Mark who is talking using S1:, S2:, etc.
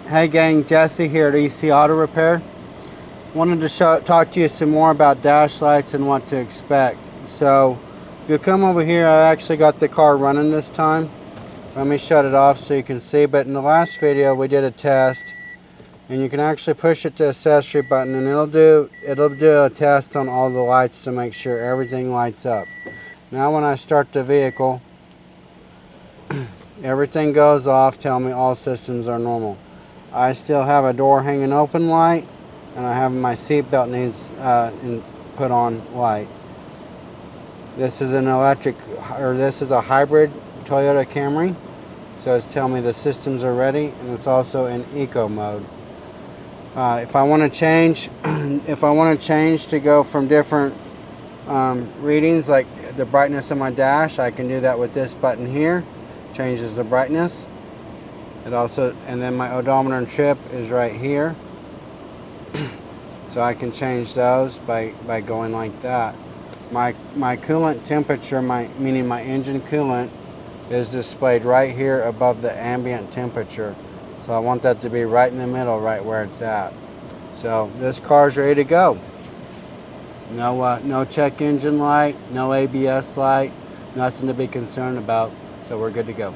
S1: Hey gang, Jesse here at EC Auto Repair. Wanted to talk to you some more about dash lights and what to expect. So if you come over here, I actually got the car running this time. Let me shut it off so you can see, but in the last video we did a test and you can actually push it to accessory button and it'll do a test on all the lights to make sure everything lights up. Now when I start the vehicle, everything goes off, tell me all systems are normal. I still have a door hanging open light, and I have my seat belt needs put on light. This is an this is a hybrid Toyota Camry, so it's telling me the systems are ready, and it's also in eco mode. If I want to change, to go from different readings, like the brightness of my dash, I can do that with this button here. Changes the brightness. It also, and then my odometer and trip is right here. So I can change those by going like that. My coolant temperature, meaning my engine coolant, is displayed right here above the ambient temperature. So I want that to be right in the middle, right where it's at. So this car's ready to go. No check engine light, no ABS light, nothing to be concerned about. So we're good to go.